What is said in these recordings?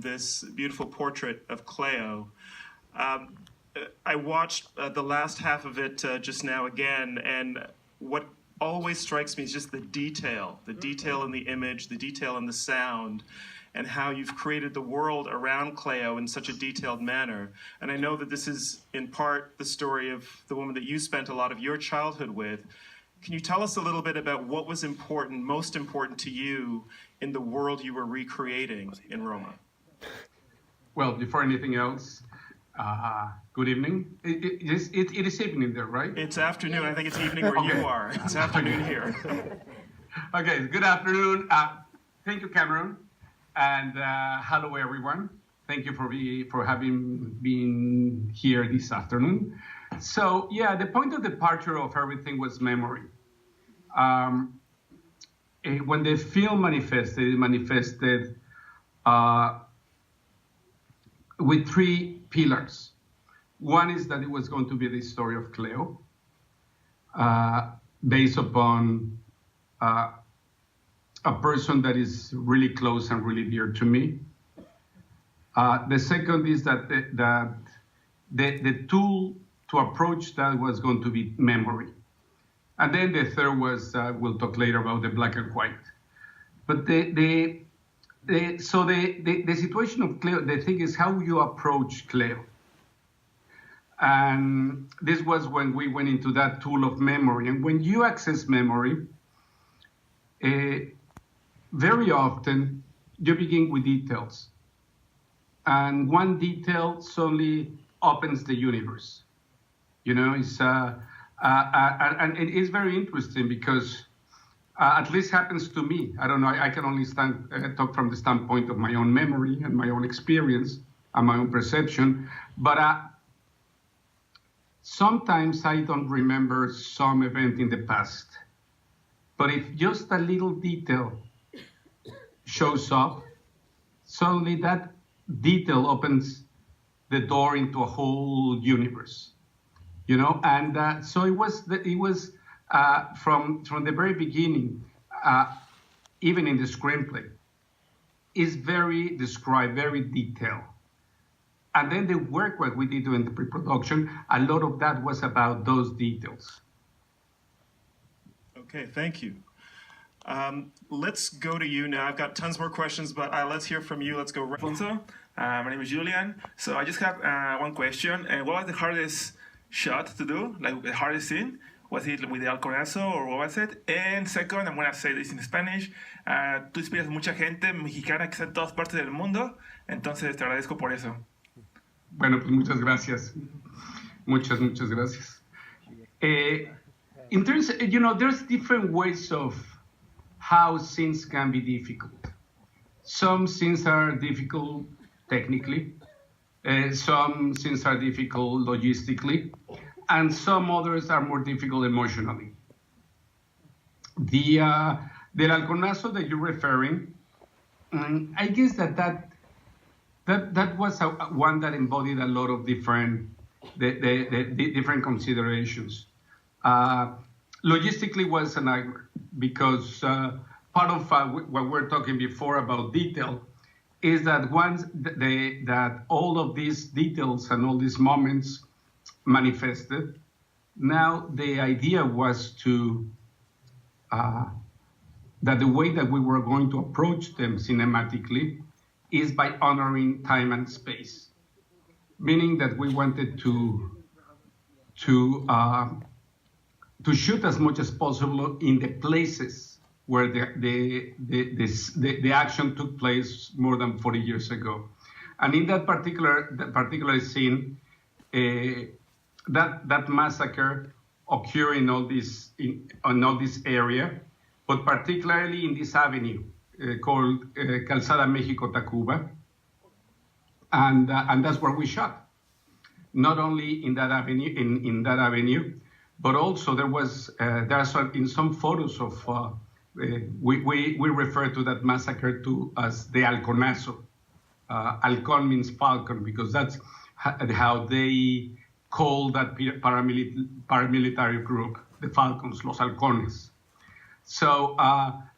this beautiful portrait of Cleo. I watched the last half of it just now again, and what always strikes me is just the detail in the image, the detail in the sound, and how you've created the world around Cleo in such a detailed manner. And I know that this is in part the story of the woman that you spent a lot of your childhood with. Can you tell us a little bit about what was important, most important to you in the world you were recreating in Roma? Well, before anything else, good evening. It is evening there, right? It's afternoon. I think it's evening where you are. It's afternoon here. Okay, good afternoon. Thank you, Cameron. And hello, everyone. Thank you for having been here this afternoon. So, yeah, the point of departure of everything was memory. When the film manifested, it manifested with three pillars. One is that it was going to be the story of Cleo, based upon a person that is really close and really dear to me. The second is that the tool to approach that was going to be memory. And then the third was, we'll talk later about the black and white. But the situation of Cleo, the thing is how you approach Cleo. And this was when we went into that tool of memory. And when you access memory, very often you begin with details. And one detail suddenly opens the universe. You know, it's and it is very interesting because at least happens to me. I don't know, I can only talk from the standpoint of my own memory and my own experience and my own perception. But sometimes I don't remember some event in the past. But if just a little detail shows up, suddenly that detail opens the door into a whole universe, you know. And so it was from the very beginning, even in the screenplay, is very described, very detailed. And then the work what we did during the pre-production, a lot of that was about those details. Okay, thank you. Let's go to you now. I've got tons more questions, but let's hear from you. Let's go. Alfonso, my name is Julian. So I just have one question. What was the hardest shot to do? Like the hardest scene? Was it with the Alconazo or what was it? And second, I'm going to say this in Spanish. Tú inspiras mucha gente mexicana que está en todas partes del mundo. Entonces te agradezco por eso. Bueno, pues muchas gracias. Muchas gracias. In terms, you know, there's different ways of how scenes can be difficult. Some scenes are difficult technically, some scenes are difficult logistically, and some others are more difficult emotionally. The Alconazo that you're referring, I guess that was one that embodied a lot of different different considerations. Logistically was a nightmare because part of what we're talking before about detail is that once that all of these details and all these moments manifested, now the idea was to that the way that we were going to approach them cinematically is by honoring time and space, meaning that we wanted to shoot as much as possible in the places where the action took place more than 40 years ago. And in that particular scene, that massacre occurred in all this area, but particularly in this avenue called Calzada México Tacuba, and that's where we shot. Not only in that avenue, but also there are some photos of we refer to that massacre as the Alconazo. Halcón means falcon because that's how they call that paramilitary group, the Falcons, Los Halcones. So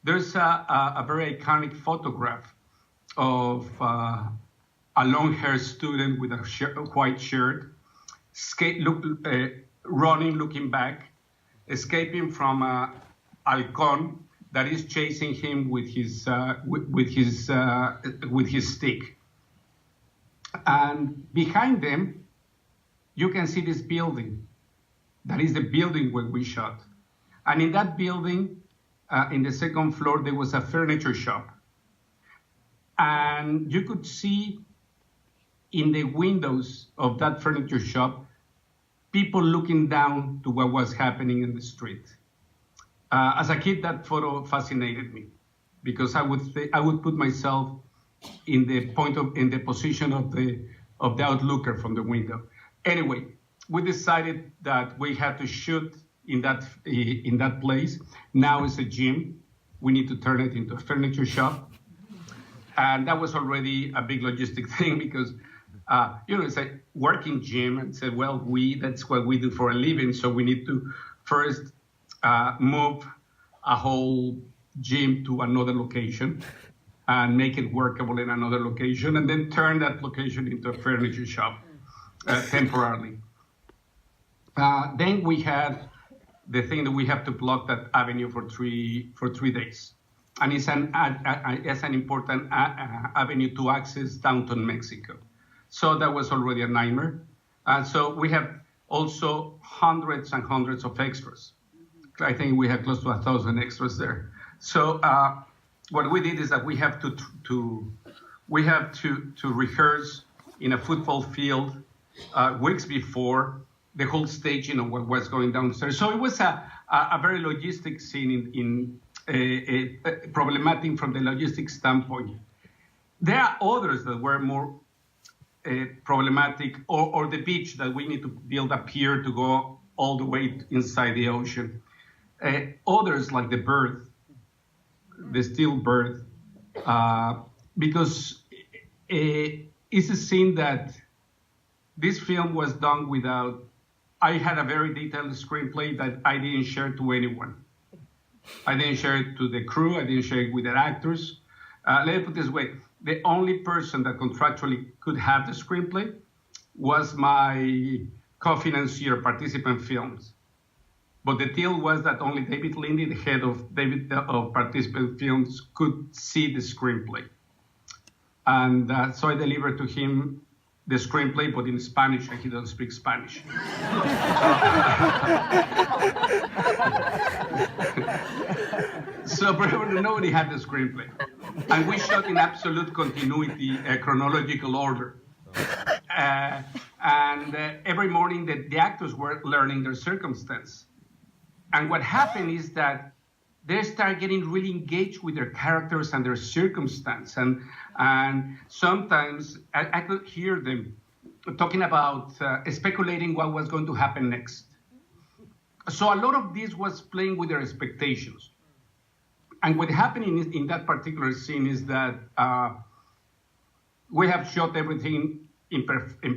there's a very iconic photograph of a long-haired student with a white shirt, running, looking back, escaping from a halcón that is chasing him with his stick. And behind them, you can see this building. That is the building where we shot. And in that building, in the second floor, there was a furniture shop. And you could see in the windows of that furniture shop, people looking down to what was happening in the street. As a kid, that photo fascinated me because I would put myself in the position of the outlooker from the window. Anyway, we decided that we had to shoot in that place. Now it's a gym. We need to turn it into a furniture shop. And that was already a big logistic thing because, it's a working gym and said, well, that's what we do for a living. So we need to first move a whole gym to another location and make it workable in another location and then turn that location into a furniture shop temporarily. Then we had the thing that we have to block that avenue for 3 days. And it's an important avenue to access downtown Mexico. So that was already a nightmare. So we have also hundreds and hundreds of extras. I think we have close to 1,000 extras there. So what we did is that we have to rehearse in a football field weeks before the whole staging of what was going downstairs. So it was a very logistic scene problematic from the logistic standpoint. There are others that were more problematic, or the beach that we need to build a pier to go all the way inside the ocean. Others like the steel bird, because it's a scene that this film was done without. I had a very detailed screenplay that I didn't share to anyone. I didn't share it to the crew. I didn't share it with the actors. Let me put it this way. The only person that contractually could have the screenplay was my co-financier, Participant Films. But the deal was that only David Lindy, the head of Participant Films, could see the screenplay. And so I delivered to him the screenplay, but in Spanish, and he doesn't speak Spanish. So nobody had the screenplay. And we shot in absolute continuity, chronological order. And every morning the actors were learning their circumstance. And what happened is that they start getting really engaged with their characters and their circumstance. And sometimes I could hear them talking about speculating what was going to happen next. So a lot of this was playing with their expectations. And what happened in that particular scene is that we have shot everything in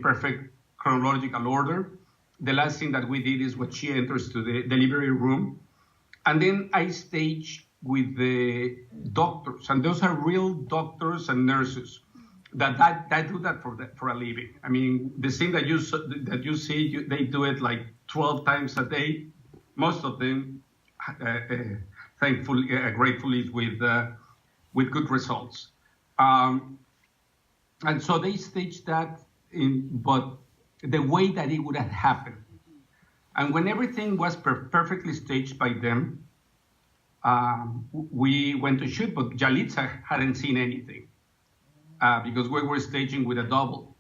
perfect chronological order. The last thing that we did is when she enters to the delivery room. And then I stage with the doctors, and those are real doctors and nurses that do that for a living. I mean, the thing that you see, they do it like 12 times a day. Most of them, thankfully, gratefully, with good results. And so they staged that but the way that it would have happened. And when everything was perfectly staged by them, we went to shoot, but Yalitza hadn't seen anything because we were staging with a double.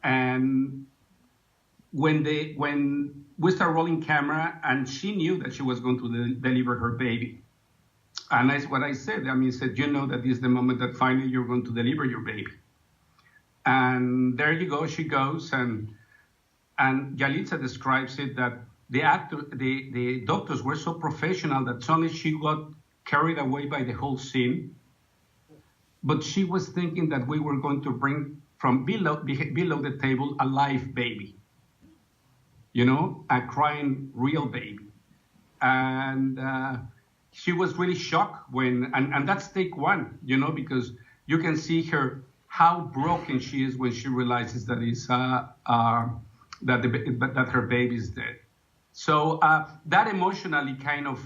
And when we started rolling camera, and she knew that she was going to deliver her baby. And that's what I said. I said, you know that this is the moment that finally you're going to deliver your baby. And there you go, she goes, and Yalitza describes it that the doctors were so professional that suddenly she got carried away by the whole scene. But she was thinking that we were going to bring from below the table a live baby, a crying real baby. And she was really shocked and that's take one, because you can see her how broken she is when she realizes that that her baby is dead. So that emotionally kind of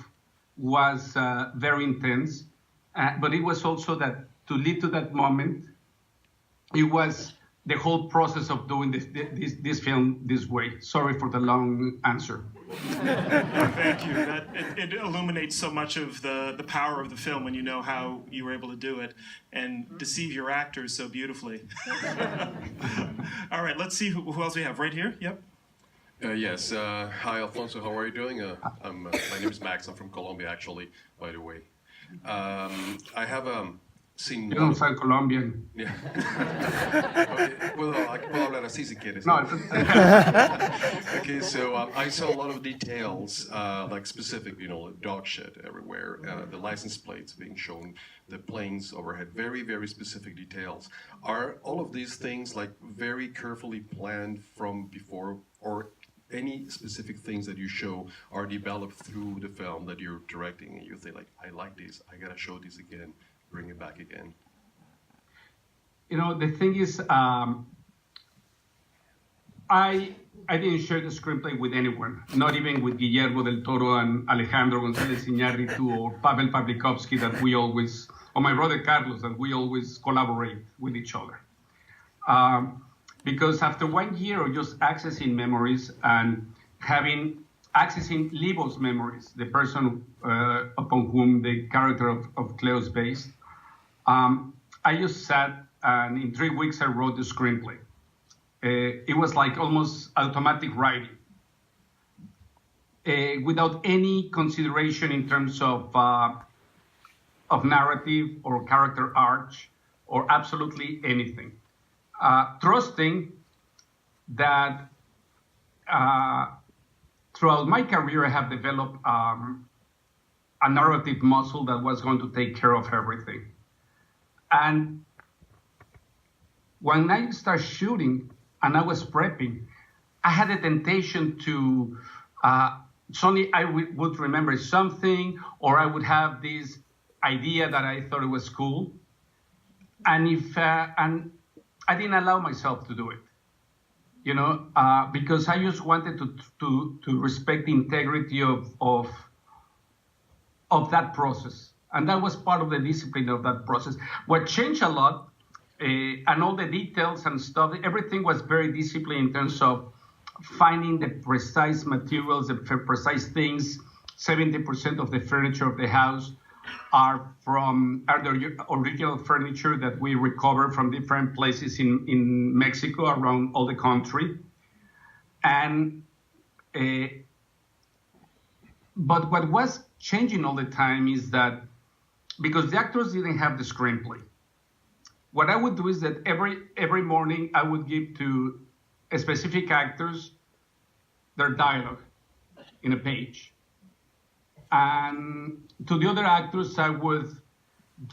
was very intense, but it was also that to lead to that moment, it was the whole process of doing this film this way. Sorry for the long answer. Thank you. It illuminates so much of the power of the film when you know how you were able to do it and deceive your actors so beautifully. All right, let's see who else we have. Right here, yep. Yes. Hi, Alfonso. How are you doing? My name is Max. I'm from Colombia, actually, by the way. I have seen... You don't sound Colombian. Yeah. Okay. Puedo hablar así si quieres. No. Okay, so I saw a lot of details, like specific, dog shit everywhere, the license plates being shown, the planes overhead, very, very specific details. Are all of these things like very carefully planned from before, or any specific things that you show are developed through the film that you're directing and you think like, I like this, I gotta show this again, bring it back again? The thing is, I didn't share the screenplay with anyone, not even with Guillermo del Toro and Alejandro González Iñárritu or Pavel Pawlikowski, that we always, or my brother Carlos, that we always collaborate with each other. Because after 1 year of just accessing memories and accessing Libo's memories, the person upon whom the character of Cleo is based, I just sat and in 3 weeks I wrote the screenplay. It was like almost automatic writing, without any consideration in terms of narrative or character arch or absolutely anything. Trusting that throughout my career I have developed a narrative muscle that was going to take care of everything. And when I started shooting and I was prepping, I had a temptation to suddenly I would remember something, or I would have this idea that I thought it was cool, and I didn't allow myself to do it, because I just wanted to respect the integrity of that process. And that was part of the discipline of that process. What changed a lot, and all the details and stuff, everything was very disciplined in terms of finding the precise materials, the precise things. 70% of the furniture of the house are the original furniture that we recovered from different places in Mexico, around all the country. And but what was changing all the time is that because the actors didn't have the screenplay, what I would do is that every morning I would give to specific actors their dialogue in a page. And to the other actors, I would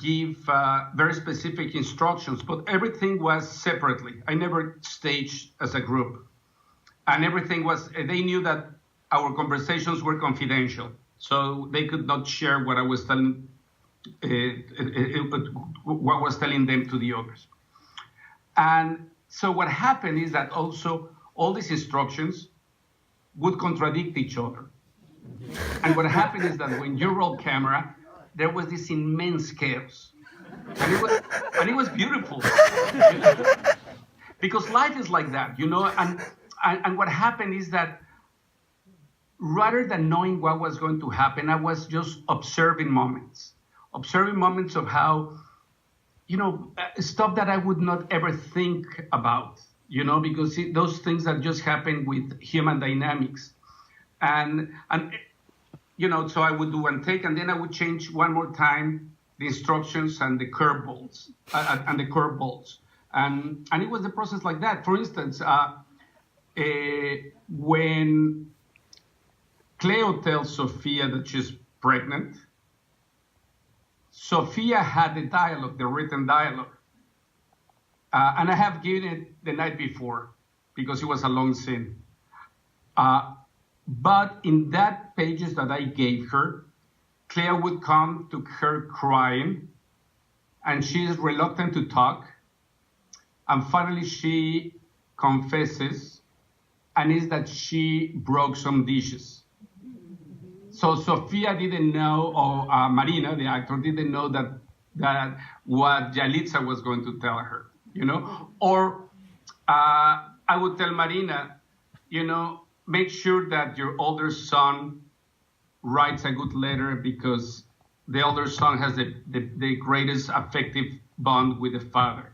give very specific instructions, but everything was separately. I never staged as a group. And everything was, they knew that our conversations were confidential, so they could not share what I was telling, what was telling them to the others. And so what happened is that also all these instructions would contradict each other. And what happened is that when you roll camera, there was this immense chaos. And it was beautiful. Because life is like that, and what happened is that rather than knowing what was going to happen, I was just observing moments of how, stuff that I would not ever think about, because those things that just happen with human dynamics. And so I would do one take, and then I would change one more time the instructions and the curveballs and it was the process like that. For instance, when Cleo tells Sophia that she's pregnant, Sophia had the written dialogue, and I have given it the night before because it was a long scene. But in that pages that I gave her, Cleo would come to her crying, and she is reluctant to talk. And finally, she confesses, and is that she broke some dishes. So Sofia didn't know, or Marina, the actor, didn't know that what Yalitza was going to tell her, you know? Or I would tell Marina, you know, make sure that your older son writes a good letter, because the older son has the greatest affective bond with the father.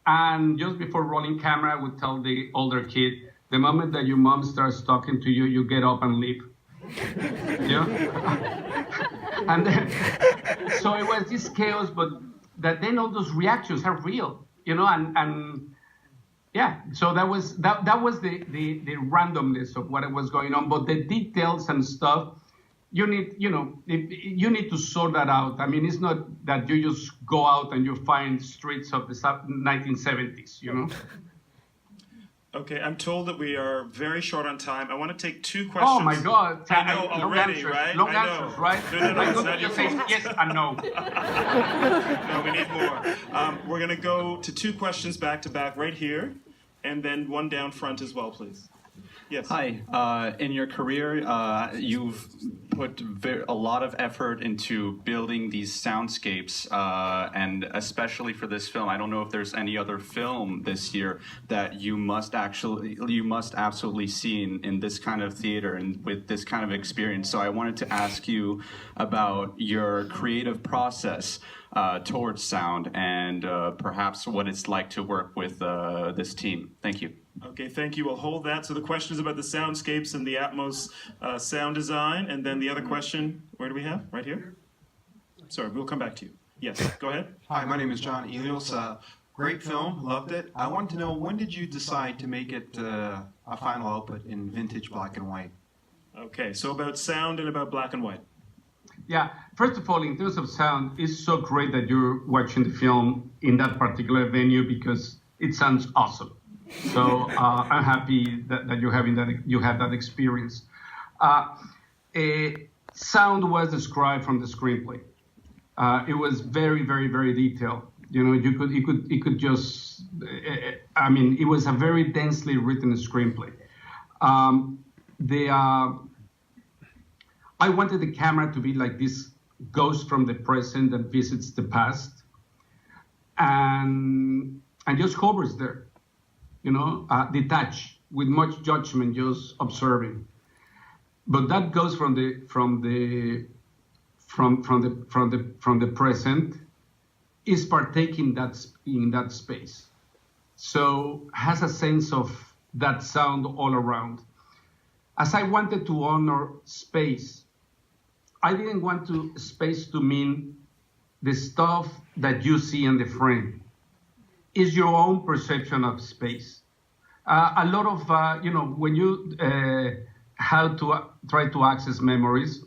And just before rolling camera, I would tell the older kid, the moment that your mom starts talking to you, you get up and leave. You know? And then, so it was this chaos, but that then all those reactions are real, you know, and yeah, so that was the randomness of what was going on, but the details and stuff, you need to sort that out. I mean, it's not that you just go out and you find streets of the 1970s, you know. Okay, I'm told that we are very short on time. I want to take 2 questions. Oh my God! I know already, right? Long I know. answers, right? No, it's not your fault. Yes and no. No, we need more. We're going to go to 2 questions back to back right here, and then one down front as well, please. Yes. Hi. In your career, you've put a lot of effort into building these soundscapes, and especially for this film. I don't know if there's any other film this year that you must absolutely see in this kind of theater and with this kind of experience. So I wanted to ask you about your creative process towards sound and perhaps what it's like to work with this team. Thank you. Okay, thank you. We'll hold that. So the question is about the soundscapes and the Atmos sound design. And then the other question, where do we have? Right here? Sorry, we'll come back to you. Yes, go ahead. Hi, my name is John Elios. Great film, loved it. I wanted to know, when did you decide to make it a final output in vintage black and white? Okay, so about sound and about black and white. Yeah, first of all, in terms of sound, it's so great that you're watching the film in that particular venue because it sounds awesome. So I'm happy that you're having you have that experience. Sound was described from the screenplay. It was very, very, very detailed. You know, you could just. I mean, it was a very densely written screenplay. I wanted the camera to be like this ghost from the present that visits the past, and just hovers there. You know, detached, with much judgment, just observing. But that goes from the present, is partaking in that space. So has a sense of that sound all around. As I wanted to honor space, I didn't want space to mean the stuff that you see in the frame. Is your own perception of space. A lot of, when you how to try to access memories,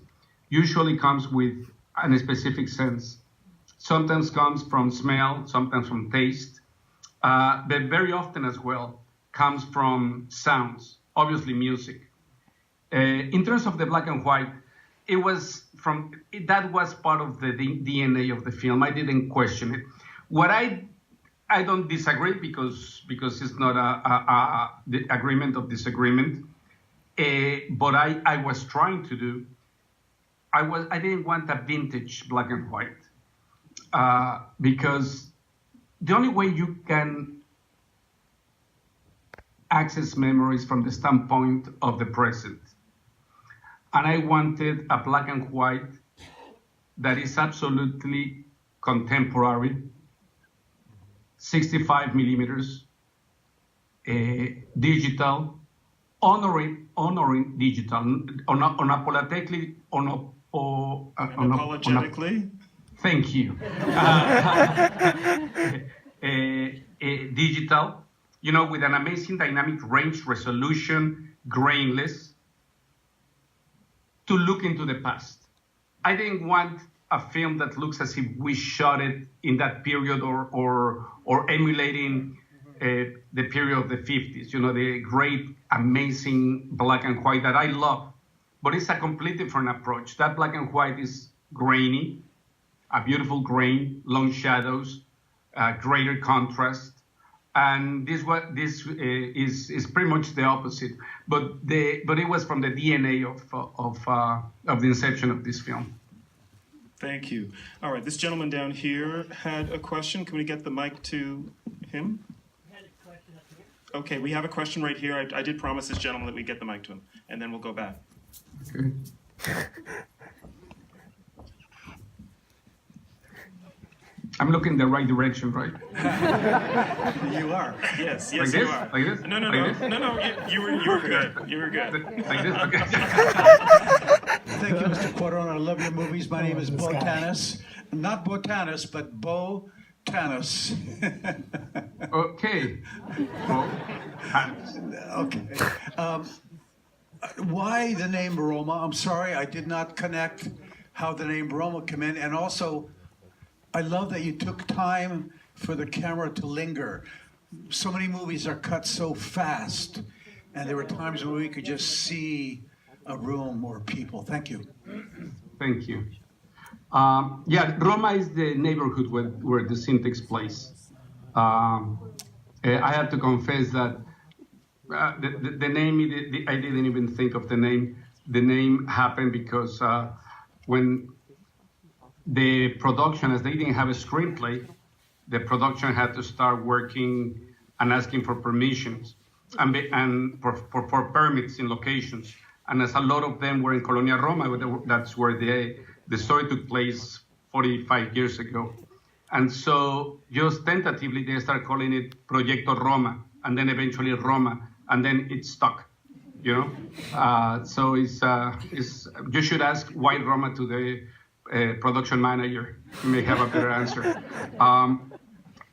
usually comes with a specific sense. Sometimes comes from smell, sometimes from taste, but very often as well comes from sounds, obviously music. In terms of the black and white, that was part of the DNA of the film. I didn't question it. What I don't disagree because it's not the agreement of disagreement. But I was trying to do. I didn't want a vintage black and white because the only way you can access memories from the standpoint of the present, and I wanted a black and white that is absolutely contemporary. 65 millimeters, digital, honoring digital, unapologetically. Thank you. Digital, you know, with an amazing dynamic range, resolution, grainless, to look into the past. I didn't want a film that looks as if we shot it in that period or emulating the period of the 50s, you know, the great, amazing black and white that I love. But it's a completely different approach. That black and white is grainy, a beautiful grain, long shadows, greater contrast, and this is pretty much the opposite. But it was from the DNA of the inception of this film. Thank you. All right, this gentleman down here had a question. Can we get the mic to him? Okay, we have a question right here. I did promise this gentleman that we'd get the mic to him, and then we'll go back. Okay. I'm looking the right direction, right? You are. Yes, Like you this? are. Like this? No, Like this? you were good. You were good. Like this? Okay. Thank you, Mr. Cuarón. I love your movies. My name is Bo Tanis. Not Botanis, but Bo Tanis. Okay. Well, Okay. Why the name Roma? I'm sorry, I did not connect how the name Roma came in. And also, I love that you took time for the camera to linger. So many movies are cut so fast, and there were times when we could just see a room or people. Thank you. Thank you. Yeah, Roma is the neighborhood where the scene takes place. I have to confess that the name, I didn't even think of the name. The name happened because when the production, as they didn't have a screenplay, the production had to start working and asking for permissions and for permits in locations. And as a lot of them were in Colonia Roma, that's where the story took place 45 years ago. And so just tentatively, they started calling it Proyecto Roma, and then eventually Roma, and then it stuck, you know? So you should ask why Roma to the production manager. You may have a better answer.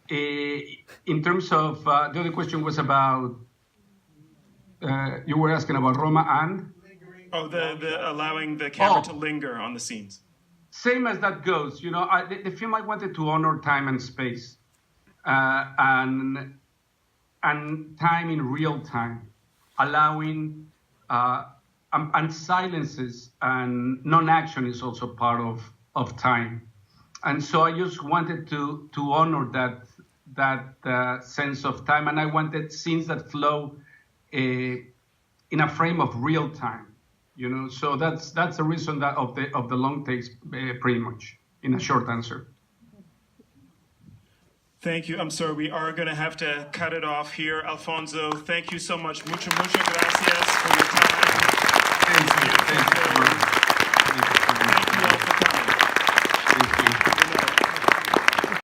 In terms of, the other question was about, you were asking about Roma and? Oh, the allowing the camera to linger on the scenes. Same as that goes, you know, the film, I wanted to honor time and space, and time in real time, allowing, and silences and non-action is also part of time. And so I just wanted to honor that sense of time, and I wanted scenes that flow in a frame of real time. You know, so that's the reason that of the long takes, pretty much, in a short answer. Thank you. I'm sorry, we are going to have to cut it off here. Alfonso, thank you so much. Muchas gracias for your time.